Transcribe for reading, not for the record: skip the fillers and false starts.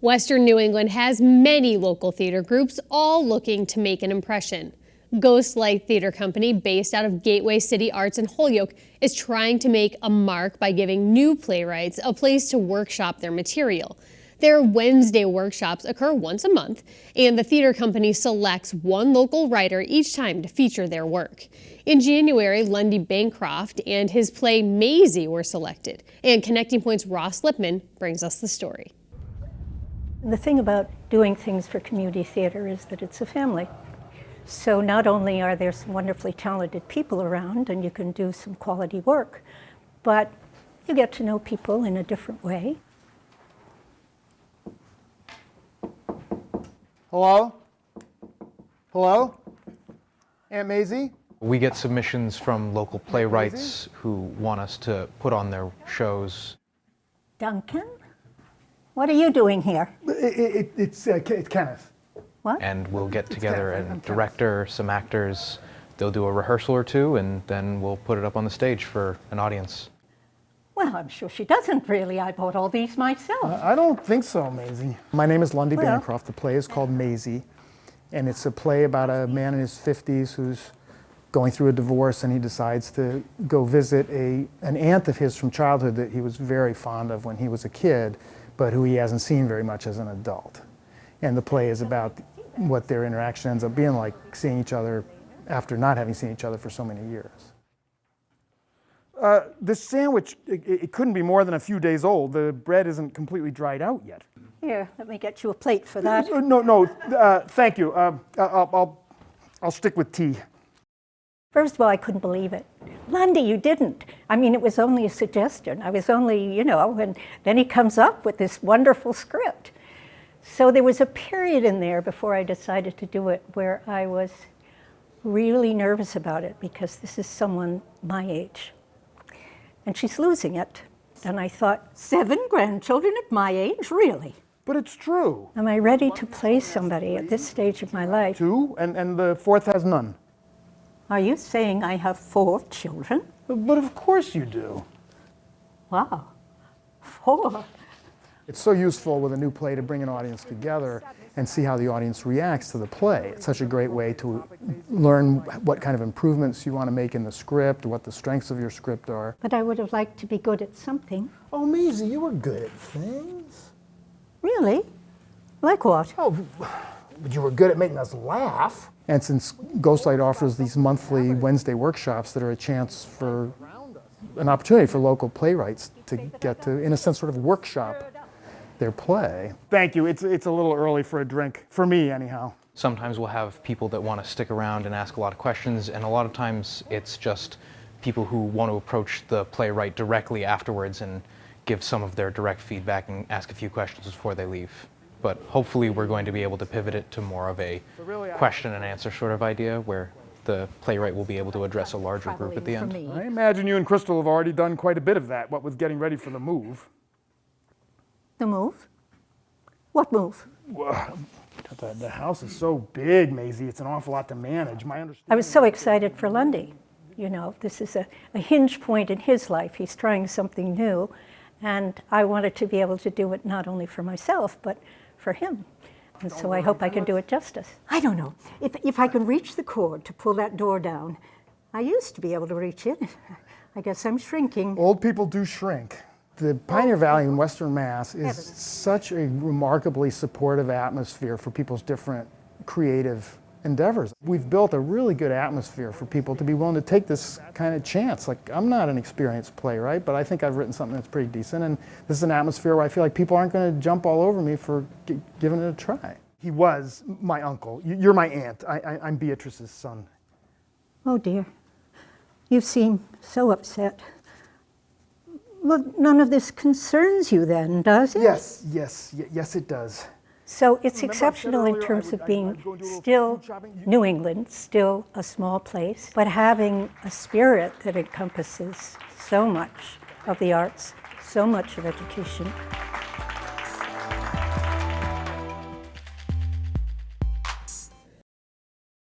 Western New England has many local theater groups, all looking to make an impression. Ghost Light Theater Company, based out of Gateway City Arts in Holyoke, is trying to make a mark by giving new playwrights a place to workshop their material. Their Wednesday workshops occur once a month, and the theater company selects one local writer each time to feature their work. In January, Lundy Bancroft and his play Maisy were selected, and Connecting Point's Ross Lippman brings us the story. The thing about doing things for community theater is that it's a family. So not only are there some wonderfully talented people around and you can do some quality work, but you get to know people in a different way. Hello? Hello? Aunt Maisy? We get submissions from local playwrights who want us to put on their shows. Duncan? What are you doing here? It's Kenneth. What? And we'll get together a director, some actors. They'll do a rehearsal or two, and then we'll put it up on the stage for an audience. Well, I'm sure she doesn't really. I bought all these myself. I don't think so, Maisy. My name is Lundy Bancroft. The play is called Maisy, and it's a play about a man in his 50s who's going through a divorce, and he decides to go visit an aunt of his from childhood that he was very fond of when he was a kid, but who he hasn't seen very much as an adult. And the play is about what their interaction ends up being like, seeing each other after not having seen each other for so many years. This sandwich, it couldn't be more than a few days old. The bread isn't completely dried out yet. Here, let me get you a plate for that. No, thank you. I'll stick with tea. First of all, I couldn't believe it. Lundy, you didn't. I mean, it was only a suggestion. I was only, and then he comes up with this wonderful script. So there was a period in there before I decided to do it where I was really nervous about it because this is someone my age. And she's losing it. And I thought, 7 grandchildren at my age, really? But it's true. Am I ready to play somebody at this stage of my life? 2, and the 4th has none. Are you saying I have 4 children? But of course you do. Wow, 4. It's so useful with a new play to bring an audience together and see how the audience reacts to the play. It's such a great way to learn what kind of improvements you want to make in the script, what the strengths of your script are. But I would have liked to be good at something. Oh, Maisy, you were good at things. Really? Like what? Oh, but you were good at making us laugh. And since Ghostlight offers these monthly Wednesday workshops that are a chance for an opportunity for local playwrights to get to, in a sense, sort of workshop their play. Thank you. It's a little early for a drink, for me anyhow. Sometimes we'll have people that want to stick around and ask a lot of questions, and a lot of times it's just people who want to approach the playwright directly afterwards and give some of their direct feedback and ask a few questions before they leave. But hopefully we're going to be able to pivot it to more of a question and answer sort of idea where the playwright will be able to address a larger group at the end. I imagine you and Crystal have already done quite a bit of that, what with getting ready for the move. The move? What move? Well, the house is so big, Maisy. It's an awful lot to manage. I was so excited for Lundy. This is a hinge point in his life. He's trying something new, and I wanted to be able to do it not only for myself, but for him. And so I hope I can do it justice. I don't know. If I can reach the cord to pull that door down, I used to be able to reach it. I guess I'm shrinking. Old people do shrink. The Pioneer Valley in Western Mass is such a remarkably supportive atmosphere for people's different creative endeavors. We've built a really good atmosphere for people to be willing to take this kind of chance. Like, I'm not an experienced playwright, but I think I've written something that's pretty decent, and this is an atmosphere where I feel like people aren't going to jump all over me for giving it a try. He was my uncle. You're my aunt. I'm Beatrice's son. Oh dear. You seem so upset. Well, none of this concerns you then, does it? Yes, it does. So it's exceptional in terms of being still New England, still a small place, but having a spirit that encompasses so much of the arts, so much of education.